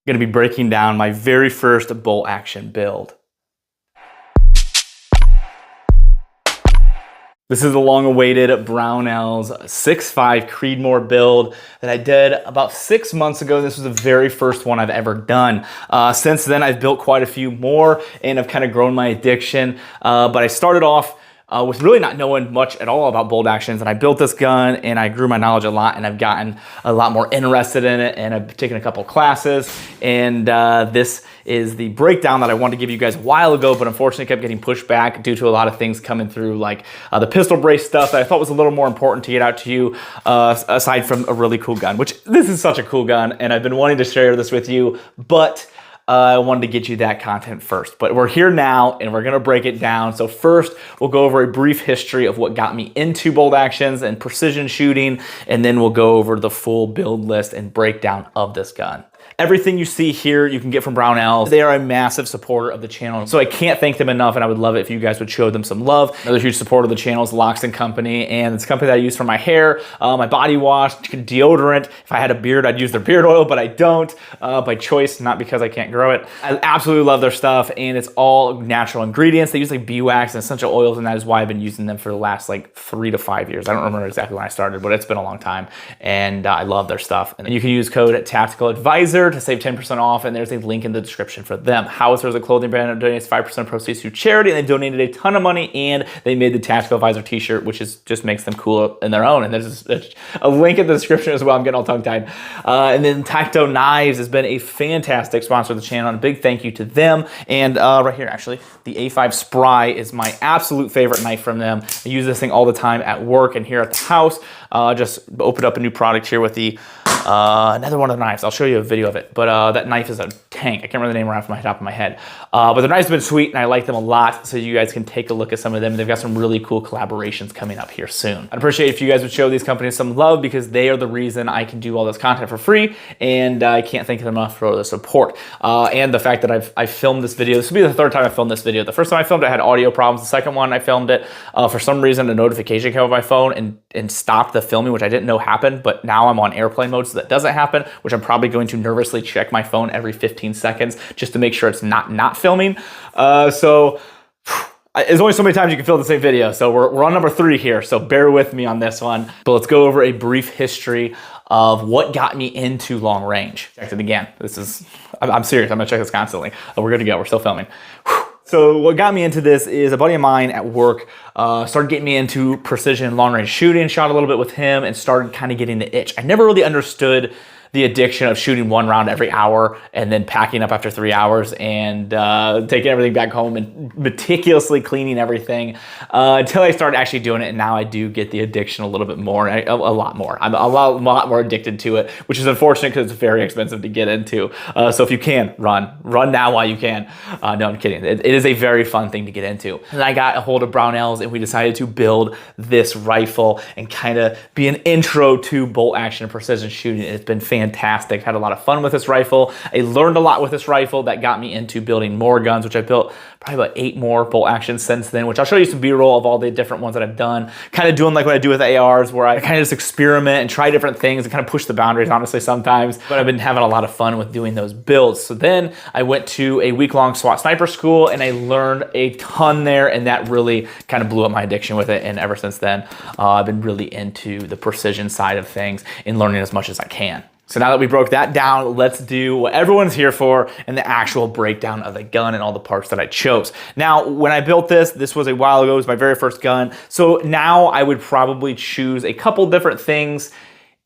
Going to be breaking down my very first bolt action build. This is the long-awaited Brownell's 6.5 Creedmoor build that I did about 6 months ago. This was the very first one I've ever done. Since then, I've built quite a few more and I've kind of grown my addiction. But I started off with really not knowing much at all about bolt actions, and I built this gun and I grew my knowledge a lot, and I've gotten a lot more interested in it, and I've taken a couple classes, and this is the breakdown that I wanted to give you guys a while ago, but unfortunately kept getting pushed back due to a lot of things coming through, like the pistol brace stuff that I thought was a little more important to get out to you, aside from a really cool gun, which this is such a cool gun, and I've been wanting to share this with you, but I wanted to get you that content first. But we're here now and we're gonna break it down. So first, we'll go over a brief history of what got me into bolt actions and precision shooting, and then we'll go over the full build list and breakdown of this gun. Everything you see here, you can get from Brownells. They are a massive supporter of the channel, so I can't thank them enough, and I would love it if you guys would show them some love. Another huge supporter of the channel is Loxton Company, and it's a company that I use for my hair, my body wash, deodorant. If I had a beard, I'd use their beard oil, but I don't, by choice, not because I can't grow it. I absolutely love their stuff, and it's all natural ingredients. They use like beeswax and essential oils, and that is why I've been using them for the last like 3 to 5 years. I don't remember exactly when I started, but it's been a long time, and I love their stuff. And you can use code Tactical Advisor to save 10% off, and there's a link in the description for them. Howitzer is a clothing brand that donates 5% of proceeds to charity, and they donated a ton of money, and they made the Tactical Advisor t-shirt, which just makes them cool in their own. And there's a link in the description as well. I'm getting all tongue-tied. And then Tacto Knives has been a fantastic sponsor of the channel, and a big thank you to them. And right here, actually, the A5 Spry is my absolute favorite knife from them. I use this thing all the time at work and here at the house. Just opened up a new product here with the another one of the knives. I'll show you a video of it, but that knife is a tank. I can't remember the name right off the top of my head. But the knives have been sweet, and I like them a lot, so you guys can take a look at some of them. They've got some really cool collaborations coming up here soon. I'd appreciate if you guys would show these companies some love, because they are the reason I can do all this content for free, and I can't thank them enough for the support. And the fact that I've filmed this video. This will be the third time I filmed this video. The first time I filmed it, I had audio problems. The second one I filmed it, for some reason a notification came on my phone and stopped the filming, which I didn't know happened, but now I'm on airplane mode, so that doesn't happen, which I'm probably going to nervously check my phone every 15 seconds just to make sure it's not filming. So there's only so many times you can film the same video, so we're on number 3 here, so bear with me on this one. But let's go over a brief history of what got me into long range. Check it again. I'm serious, I'm gonna check this constantly. We're good to go, we're still filming. So what got me into this is a buddy of mine at work started getting me into precision long range shooting, shot a little bit with him, and started kind of getting the itch. I never really understood the addiction of shooting 1 round every hour and then packing up after 3 hours and taking everything back home and meticulously cleaning everything until I started actually doing it. And now I do get the addiction a little bit more, a lot more. I'm a lot more addicted to it, which is unfortunate because it's very expensive to get into. So if you can, run now while you can. No, I'm kidding. It is a very fun thing to get into. And I got a hold of Brownells, and we decided to build this rifle and kind of be an intro to bolt action and precision shooting. It's been fantastic. Had a lot of fun with this rifle. I learned a lot with this rifle that got me into building more guns, which I built probably about 8 more bolt actions since then, which I'll show you some B-roll of all the different ones that I've done. Kind of doing like what I do with ARs, where I kind of just experiment and try different things and kind of push the boundaries, honestly, sometimes. But I've been having a lot of fun with doing those builds. So then I went to a week-long SWAT sniper school, and I learned a ton there, and that really kind of blew up my addiction with it. And ever since then, I've been really into the precision side of things and learning as much as I can. So now that we broke that down, let's do what everyone's here for, and the actual breakdown of the gun and all the parts that I chose. Now, when I built this was a while ago. It was my very first gun. So now I would probably choose a couple different things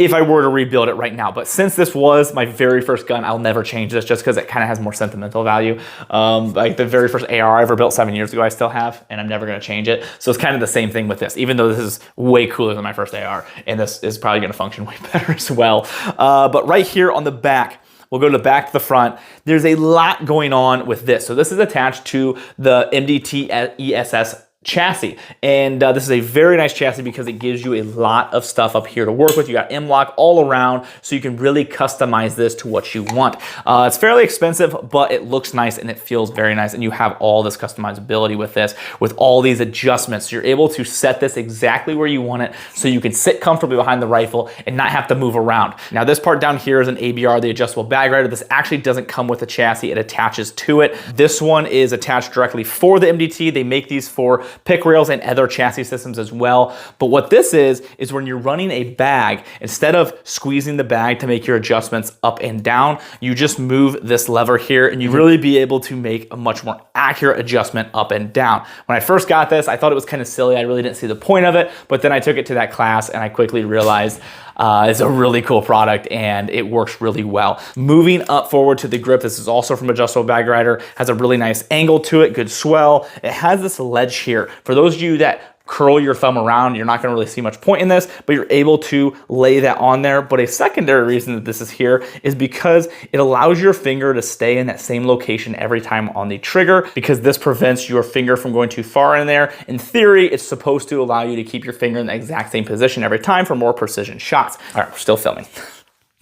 if I were to rebuild it right now. But since this was my very first gun, I'll never change this just because it kind of has more sentimental value. Like the very first AR I ever built 7 years ago, I still have, and I'm never gonna change it. So it's kind of the same thing with this, even though this is way cooler than my first AR, and this is probably gonna function way better as well. But right here on the back, we'll go to the back to the front. There's a lot going on with this. So this is attached to the MDT ESS chassis. And this is a very nice chassis because it gives you a lot of stuff up here to work with. You got M-LOK all around, so you can really customize this to what you want. It's fairly expensive, but it looks nice and it feels very nice. And you have all this customizability with this, with all these adjustments. So you're able to set this exactly where you want it, so you can sit comfortably behind the rifle and not have to move around. Now this part down here is an ABR, the adjustable bag rider. This actually doesn't come with a chassis, it attaches to it. This one is attached directly for the MDT. They make these for pick rails and other chassis systems as well. But what this is when you're running a bag, instead of squeezing the bag to make your adjustments up and down, you just move this lever here and you really be able to make a much more accurate adjustment up and down. When I first got this, I thought it was kind of silly. I really didn't see the point of it, but then I took it to that class and I quickly realized it's a really cool product and it works really well. Moving up forward to the grip, this is also from Adjustable Bag Rider, has a really nice angle to it, good swell. It has this ledge here. For those of you that curl your thumb around, you're not gonna really see much point in this, but you're able to lay that on there. But a secondary reason that this is here is because it allows your finger to stay in that same location every time on the trigger, because this prevents your finger from going too far in there. In theory, it's supposed to allow you to keep your finger in the exact same position every time for more precision shots. All right, we're still filming.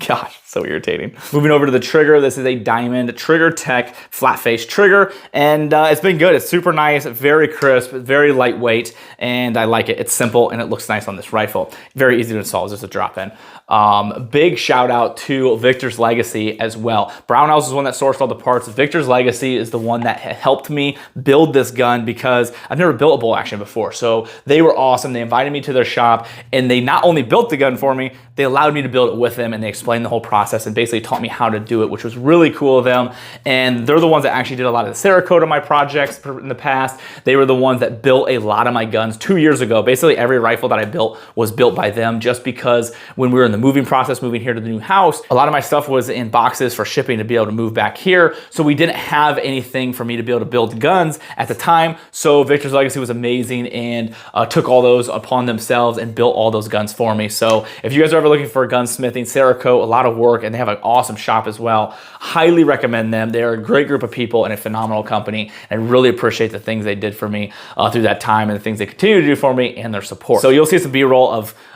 Gosh, so irritating. Moving over to the trigger, this is a Diamond Trigger Tech flat face trigger, and it's been good. It's super nice, very crisp, very lightweight, and I like it. It's simple and it looks nice on this rifle. Very easy to install, it's just a drop in. Big shout out to Victor's Legacy as well. Brownells is one that sourced all the parts. Victor's Legacy is the one that helped me build this gun, because I've never built a bolt action before. So they were awesome. They invited me to their shop and they not only built the gun for me, they allowed me to build it with them, and they explained the whole process and basically taught me how to do it, which was really cool of them. And they're the ones that actually did a lot of the Cerakote of my projects in the past. They were the ones that built a lot of my guns 2 years ago. Basically every rifle that I built was built by them, just because when we were in the moving process, moving here to the new house, a lot of my stuff was in boxes for shipping to be able to move back here. So we didn't have anything for me to be able to build guns at the time. So Victor's Legacy was amazing and took all those upon themselves and built all those guns for me. So if you guys are ever looking for gunsmithing, Cerakote, a lot of work, and they have an awesome shop as well. Highly recommend them. They're a great group of people and a phenomenal company. And I really appreciate the things they did for me through that time, and the things they continue to do for me, and their support. So you'll see some B-roll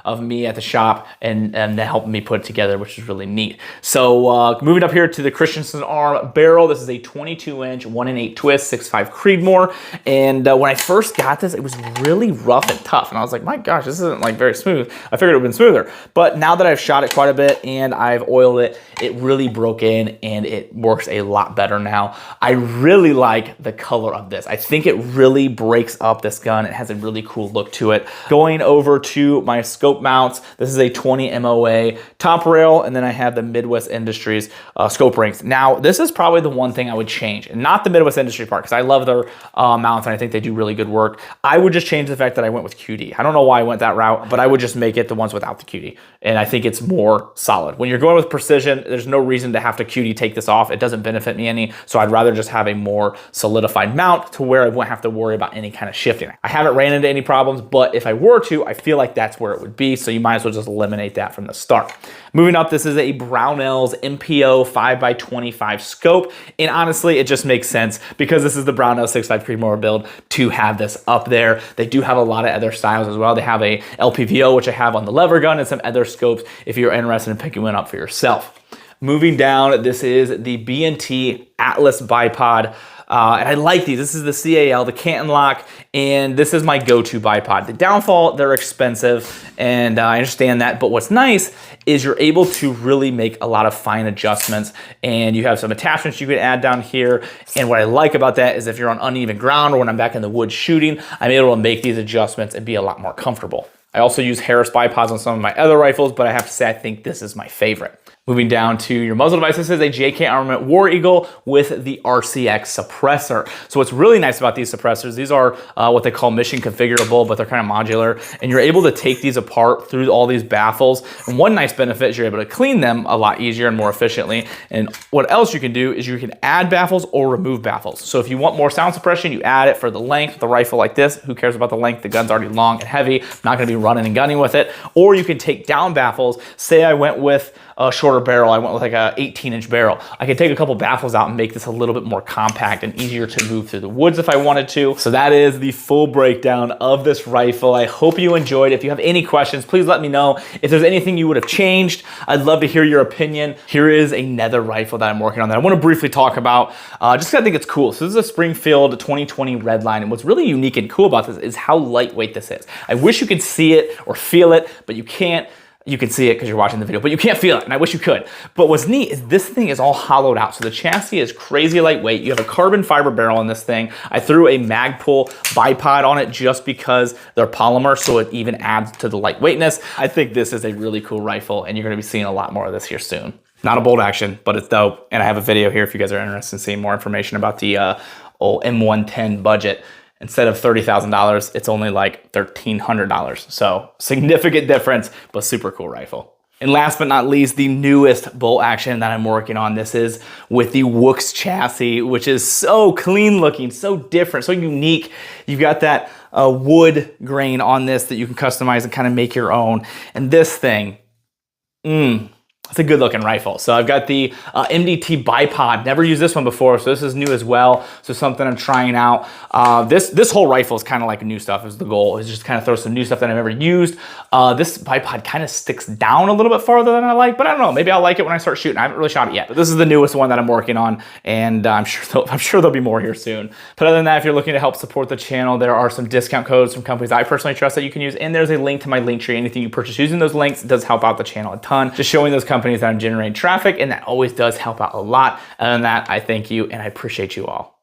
of me at the shop and helping me put it together, which is really neat. So moving up here to the Christensen arm barrel, this is a 22-inch 1-in-8 twist 6.5 Creedmoor. And when I first got this, it was really rough and tough. And I was like, my gosh, this isn't like very smooth. I figured it would have been smoother. But now that I've shot it quite a bit and I've oiled it, it really broke in and it works a lot better now. I really like the color of this. I think it really breaks up this gun. It has a really cool look to it. Going over to my scope mounts, this is a 20 MOA top rail, and then I have the Midwest Industries scope rings. Now, this is probably the one thing I would change, and not the Midwest Industries part, because I love their mounts and I think they do really good work. I would just change the fact that I went with QD. I don't know why I went that route, but I would just make it the ones without the QD, and I think it's more solid. When you're going with precision, there's no reason to have to QD take this off. It doesn't benefit me any, so I'd rather just have a more solidified mount to where I won't have to worry about any kind of shifting. I haven't ran into any problems, but if I were to, I feel like that's where it would be, so you might as well just eliminate that from the start. Moving up, this is a Brownells MPO 5x25 scope, and honestly, it just makes sense because this is the Brownells 6.5 Creedmoor build to have this up there. They do have a lot of other styles as well. They have a LPVO, which I have on the lever gun, and some other scopes if you're interested in picking one up for yourself. Moving down, this is the B&T Atlas Bipod. And I like these. This is the CAL, the Canton lock, and this is my go-to bipod. The downfall, they're expensive, and I understand that, but what's nice is you're able to really make a lot of fine adjustments, and you have some attachments you can add down here. And what I like about that is if you're on uneven ground or when I'm back in the woods shooting, I'm able to make these adjustments and be a lot more comfortable. I also use Harris bipods on some of my other rifles, but I have to say I think this is my favorite. Moving down to your muzzle device, this is a JK Armament War Eagle with the RCX suppressor. So what's really nice about these suppressors, these are what they call mission configurable, but they're kind of modular, and you're able to take these apart through all these baffles. And one nice benefit is you're able to clean them a lot easier and more efficiently. And what else you can do is you can add baffles or remove baffles. So if you want more sound suppression, you add it for the length of the rifle like this. Who cares about the length? The gun's already long and heavy. I'm not gonna be running and gunning with it. Or you can take down baffles. Say I went with a shorter barrel. I went with like a 18-inch barrel. I could take a couple baffles out and make this a little bit more compact and easier to move through the woods if I wanted to. So that is the full breakdown of this rifle. I hope you enjoyed. If you have any questions, please let me know. If there's anything you would have changed, I'd love to hear your opinion. Here is another rifle that I'm working on that I want to briefly talk about, just because I think it's cool. So this is a Springfield 2020 Redline, and what's really unique and cool about this is how lightweight this is. I wish you could see it or feel it, but you can't. You can see it because you're watching the video, but you can't feel it, and I wish you could. But what's neat is this thing is all hollowed out. So the chassis is crazy lightweight. You have a carbon fiber barrel in this thing. I threw a Magpul bipod on it just because they're polymer, so it even adds to the lightweightness. I think this is a really cool rifle, and you're gonna be seeing a lot more of this here soon. Not a bolt action, but it's dope. And I have a video here if you guys are interested in seeing more information about the old M110 budget. Instead of $30,000, it's only like $1,300. So significant difference, but super cool rifle. And last but not least, the newest bolt action that I'm working on. This is with the Wooks chassis, which is so clean looking, so different, so unique. You've got that wood grain on this that you can customize and kind of make your own. And this thing, it's a good looking rifle. So I've got the MDT bipod. Never used this one before, so this is new as well. So something I'm trying out. This whole rifle is kind of like new stuff is the goal. Is just kind of throw some new stuff that I've never used. This bipod kind of sticks down a little bit farther than I like, but I don't know. Maybe I'll like it when I start shooting. I haven't really shot it yet. But this is the newest one that I'm working on, and I'm sure there'll be more here soon. But other than that, if you're looking to help support the channel, there are some discount codes from companies I personally trust that you can use, and there's a link to my link tree. Anything you purchase using those links does help out the channel a ton. Just showing those companies that I'm generating traffic, and that always does help out a lot. Other than that, I thank you and I appreciate you all.